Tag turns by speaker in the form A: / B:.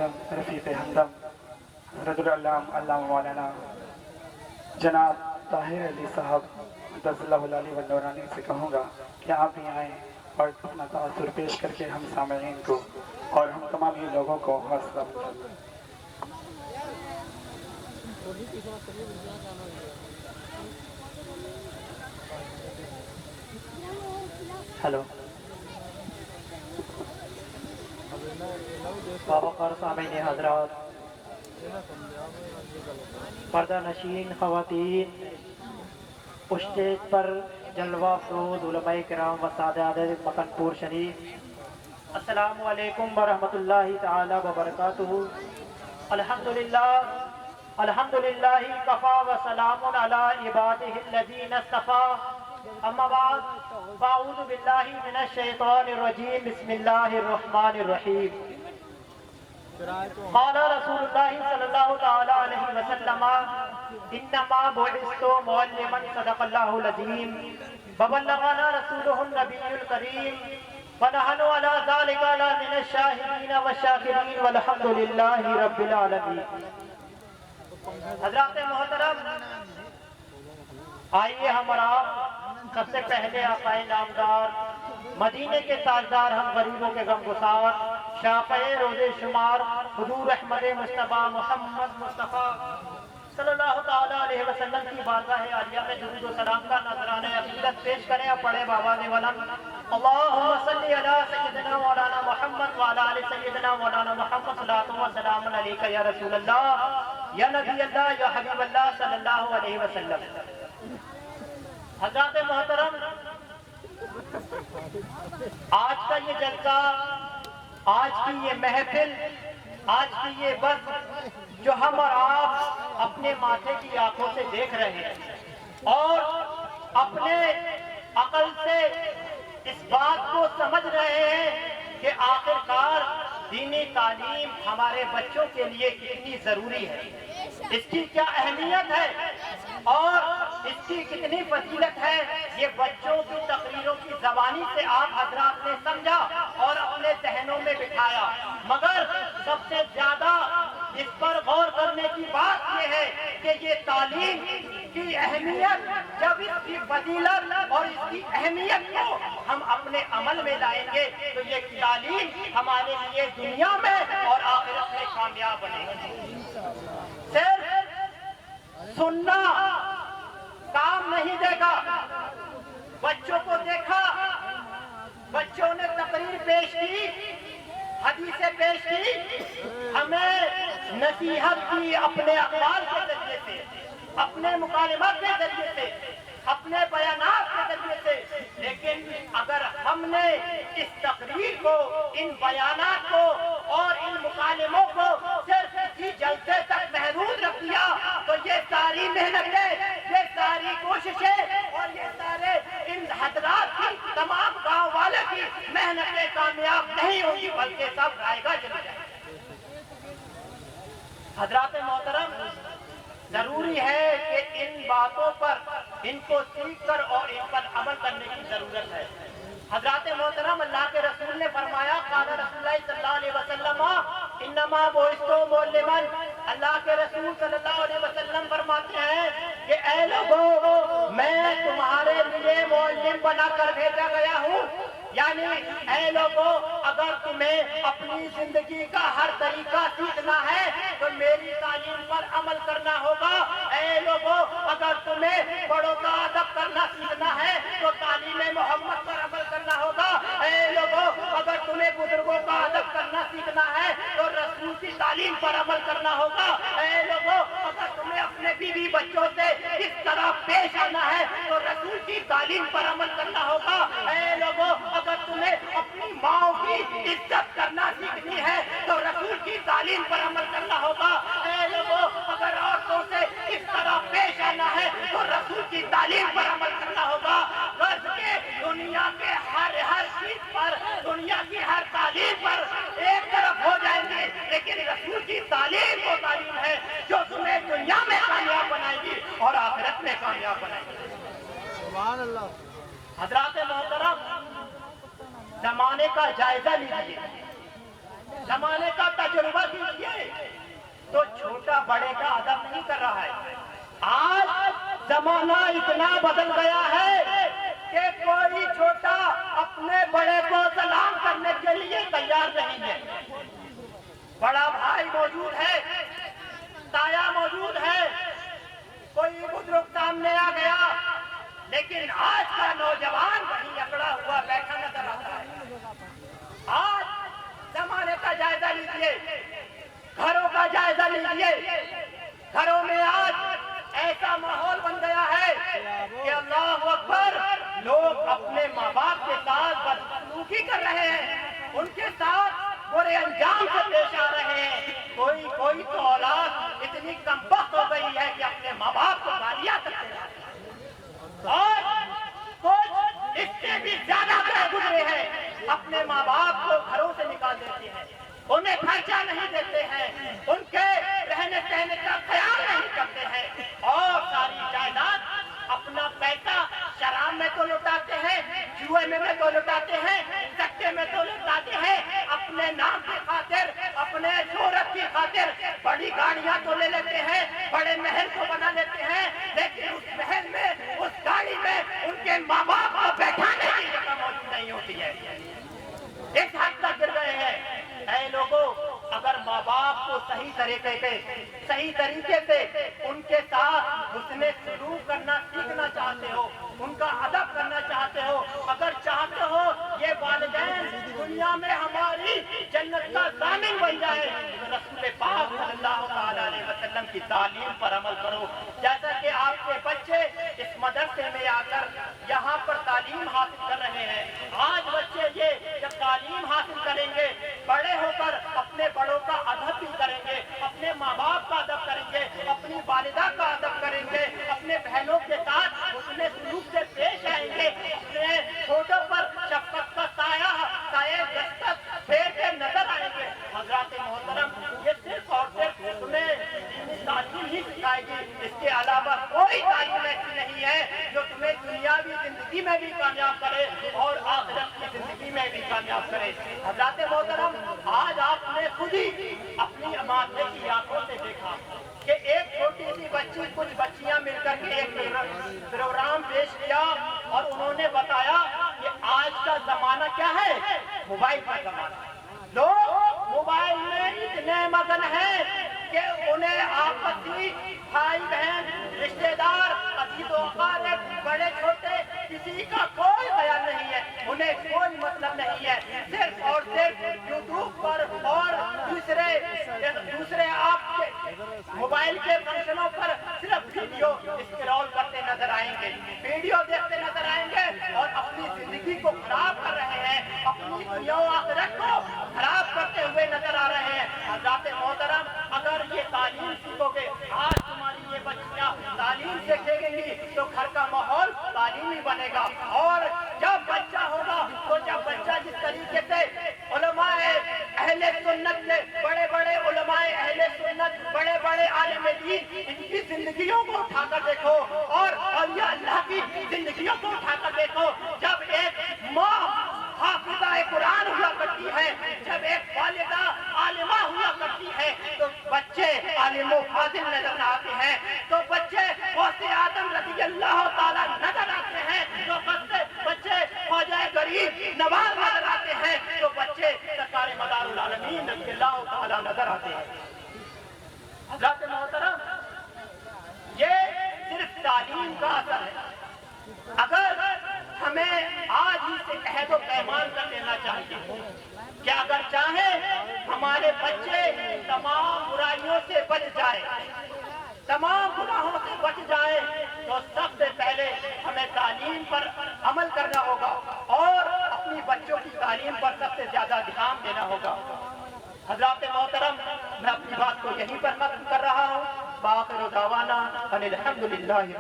A: محترم رفیق ہمدم حضرت العلام علامہ مولانا جناب طاہر علی صاحب دس اللہ علیہ والنورانی سے کہوں گا کہ آپ بھی آئیں اور اپنا تاثر پیش کر کے ہم سامعین کو اور ہم تمام ہی لوگوں کو حوصلہ افزائی۔
B: ہلو باوقار سامعین حضرات، پردہ نشین خواتین، اسٹیج پر جلوہ افروز علماء کرام و سادات مکن پور شریف، السلام علیکم ورحمۃ اللہ تعالی وبرکاتہ۔ الحمدللہ الحمدللہ کفا وسلام علی عبادہ الذین اصطفیٰ، اما بعد فاعوذ باللہ من الشیطان الرجیم، بسم اللہ الرحمن الرحیم۔ قال رسول اللہ صلی اللہ تعالی علیہ وسلم انما بعثت معلما، صدق اللہ العظیم، وبلغنا رسوله النبی الکریم، ونحن على ذلك من الشاہدین والشاکرین والحمد للہ رب العالمین۔ حضرات محترم، آئیے ہم اور آپ سب سے پہلے آقائے نامدار، مدینے کے تاجدار، ہم غریبوں کے غمگسار، شافع روز شمار، حضور احمد مصطفیٰ محمد مصطفیٰ صلی اللہ تعالی علیہ وسلم کی بارگاہ عالیہ میں درود و سلام کا نذرانہ عقیدت پیش کریں اور پڑھیں بآواز بلند، اللہم صلی علی سیدنا مولانا محمد وعلی آل سیدنا مولانا محمد، صلاۃ و سلام علیک یا رسول اللہ یا نبی اللہ یا حبیب اللہ صلی اللہ علیہ وسلم۔ حضرات محترم، آج کا یہ جلسہ، آج کی یہ محفل، آج کی یہ بس جو ہم اور آپ اپنے ماتھے کی آنکھوں سے دیکھ رہے ہیں اور اپنے عقل سے اس بات کو سمجھ رہے ہیں کہ آخرکار دینی تعلیم ہمارے بچوں کے لیے کتنی ضروری ہے، اس کی کیا اہمیت ہے اور اس کی کتنی فضیلت ہے، یہ بچوں کی تقریروں کی زبانی سے آپ حضرات نے سمجھا اور اپنے ذہنوں میں بٹھایا، مگر سب سے زیادہ اس پر غور کرنے کی بات یہ ہے کہ یہ تعلیم کی اہمیت، جب اس کی فضیلت اور اس کی اہمیت کو ہم اپنے عمل میں لائیں گے تو یہ تعلیم ہمارے لیے دنیا میں اور آخرت میں کامیاب بنے گی۔ صرف سننا کام نہیں دے گا، بچوں کو دیکھا، بچوں نے تقریر پیش کی، حدیثیں پیش کی، ہمیں نصیحت کی اپنے اقوال کے ذریعے سے، اپنے مکالمات کے ذریعے سے، اپنے بیانات کے ذریعے سے، لیکن اگر ہم نے اس تقریر کو، ان بیانات کو اور ان مکالموں کو صرف اسی جلسے تک محدود رکھ دیا تو یہ ساری محنتیں، یہ ساری کوششیں اور یہ سارے ان حضرات کی، تمام گاؤں والے کی محنتیں کامیاب نہیں ہوگی بلکہ سب رائے گا چلی جائے۔ حضرات محترم، ضروری ہے کہ ان باتوں پر، ان کو سیکھ کر اور ان پر عمل کرنے کی ضرورت ہے۔ حضرات محترم، اللہ کے رسول نے فرمایا، قال رسول اللہ صلی اللہ علیہ وسلم انما بعثت معلما، اللہ کے رسول صلی اللہ علیہ وسلم فرماتے ہیں کہ اے لوگوں، میں تمہارے لیے معلم بنا کر بھیجا گیا ہوں، یعنی اے لوگوں، اگر تمہیں اپنی زندگی کا ہر طریقہ سیکھنا ہے تو میری تعلیم پر عمل کرنا ہوگا۔ اے لوگوں، اگر تمہیں بڑوں کا ادب کرنا سیکھنا ہے تو تعلیم محمد پر عمل کرنا ہوگا۔ اے لوگوں، اگر تمہیں بزرگوں کا ادب کرنا سیکھنا ہے تو رسول کی تعلیم پر عمل کرنا ہوگا۔ اے لوگوں، اگر تمہیں اپنے بیوی بچوں سے کس طرح پیش آنا ہے تو رسول کی تعلیم پر عمل کرنا ہوگا۔ اے لوگوں، اگر تمہیں اپنی ماں کی عزت کرنا سیکھنی ہے تو رسول کی تعلیم پر عمل کرنا ہوگا۔ اے لوگوں، اگر عورتوں سے کس طرح پیش آنا ہے تو رسول کی تعلیم پر عمل کرنا ہوگا۔ غرض کے دنیا کے ہر چیز پر، دنیا کی ہر تعلیم پر ایک طرف ہو جائیں گے، لیکن رسول کی تعلیم وہ تعلیم ہے جو تمہیں دنیا میں کامیاب بنائے گی اور آخرت میں کامیاب بنائے گی۔ سبحان اللہ۔ حضرات محترم، زمانے کا جائزہ لیجیے، زمانے کا تجربہ کیجیے۔ रहा है। आज जमाना इतना बदल गया है कि कोई छोटा अपने बड़े को सलाम करने के लिए तैयार नहीं है। बड़ा भाई मौजूद है, ताया मौजूद है, कोई बुजुर्ग सामने आ गया, लेकिन आज का नौजवान वहीं अकड़ा हुआ बैठा नजर आता है। आज जमाने का जायजा लीजिए, घरों का जायजा लीजिए। घरों में आज ऐसा माहौल बन गया है कि अल्लाह अकबर, लोग अपने माँ बाप के साथ बदसलूकी कर रहे हैं, उनके साथ बुरे अंजाम से पेश आ रहे हैं। कोई तो औलाद इतनी कमबख्त हो गई है कि अपने माँ बाप को गालियां करते हैं, और कुछ इससे भी ज्यादा गुजरे हैं, अपने माँ बाप को घरों से निकाल देते हैं, उन्हें खर्चा नहीं देते हैं, उनके रहने सहने का ख्याल नहीं करते हैं, और सारी जायदाद अपना पैसा शराब में तो लुटाते हैं, जुए में तो लुटाते हैं, सट्टे में तो लुटाते हैं, अपने नाम की खातिर, अपने शोहरत की खातिर बड़ी गाड़ियां तो ले लेते हैं, बड़े महल को बना लेते हैं, लेकिन उस महल में, उस गाड़ी में उनके माँ बाप को बैठाने की जगह मौजूद नहीं होती है। इस हद तक गिर गए हैं। ऐ लोगों, अगर माँ बाप को सही तरीके से उनके साथ हुस्ने सलूक करना सीखना चाहते हो, उनका अदब करना चाहते हो, अगर चाहते हो ये वालिदैन दुनिया में हमारी जन्नत का दामिन बन जाए, तो रसूल पाक सल्लल्लाहु अलैहि वसल्लम की तालीम पर अमल करो। जैसा कि आपके बच्चे इस मदरसे में आकर यहाँ पर तालीम हासिल कर रहे हैं, आज बच्चे ये जब तालीम हासिल करेंगे, बड़े होकर अपने बड़ों का अदब भी करेंगे, अपने माँ बाप का अदब करेंगे, अपनी वालिदा का अदब करेंगे, अपने बहनों के साथ उसने सलूक से पेश आएंगे, अपने छोटों पर शफकत का साये दस्तक फेरते नजर आएंगे। हजरात मोहतरम, ये सिर्फ और सिर्फ तुम्हें दीनी तालीम ही सिखाएगी, इसके अलावा कोई तालीम ऐसी नहीं है जो तुम्हें दुनियावी जिंदगी में भी कामयाब करे और आखिरत की जिंदगी में भी कामयाब करे। हजरात मोहतरम, आज आपने खुद ही अपनी माथे की आंखों से देखा कि एक छोटी सी बच्ची, कुछ बच्चियां मिलकर के एक प्रोग्राम पेश किया और उन्होंने बताया कि आज का जमाना क्या है, मोबाइल का जमाना। लोग मोबाइल में इतने मगन हैं कि उन्हें आपसी भाई बहन, रिश्तेदार, अजीज़-ओ-अक़ारिब, बड़े छोटे, किसी का कोई ख्याल नहीं है, उन्हें कोई मतलब नहीं है। सिर्फ और सिर्फ यूट्यूब पर और दूसरे आपके मोबाइल के फंक्शनों पर सिर्फ वीडियो स्क्रॉल करते नजर आएंगे, वीडियो देखते नजर आएंगे और अपनी जिंदगी को खराब कर रहे हैं, अपनी दुनिया और आखिरत को खराब करते हुए नजर आ रहे हैं। हज़रात मोहतरम, अगर ये तालीम सीखोगे, आज तुम्हारी ये बच्चियां तालीम सीखेंगी तो घर का माहौल तालीमी बनेगा, और जब बच्चा होगा तो जब बच्चा जिस तरीके से उलमाए अहले सुन्नत से, बड़े बड़े उलमाए अहले सुन्नत, बड़े बड़े आलिम दीन, इनकी जिंदगियों को उठाकर देखो और औलिया अल्लाह की जिंदगियों को उठाकर देखो। जब एक माँ हाफिज़ा कुरान हुआ करती है, जब एक वालिदा आलिमा हुआ करती है, तो बच्चे आलिमो फाजिल नजर आते हैं, तो बच्चे गौसे आदम रज़ी अल्लाह ताला नजर आते हैं, तो बच्चे ख्वाजा गरीब नवाज नजर आते हैं, तो बच्चे सरकार मदारुल आलमीन रज़ी अल्लाह ताला नजर आते हैं। हज़रात मोहतरम, ये सिर्फ तालीम का असर है। अगर हमें आज ही से अहद व पैमान कर लेना चाहिए कि अगर चाहे हमारे बच्चे तमाम बुराइयों से बच जाए, तमाम गुनाहों से बच जाए, तो सबसे पहले हमें तालीम पर अमल करना होगा और अपनी बच्चों की तालीम पर सबसे ज्यादा ध्यान देना होगा। हज़रात मोहतरम, मैं अपनी बात को यहीं पर खत्म कर रहा हूँ। बाक़िर दावाना अनिल हम्दुलिल्लाहि।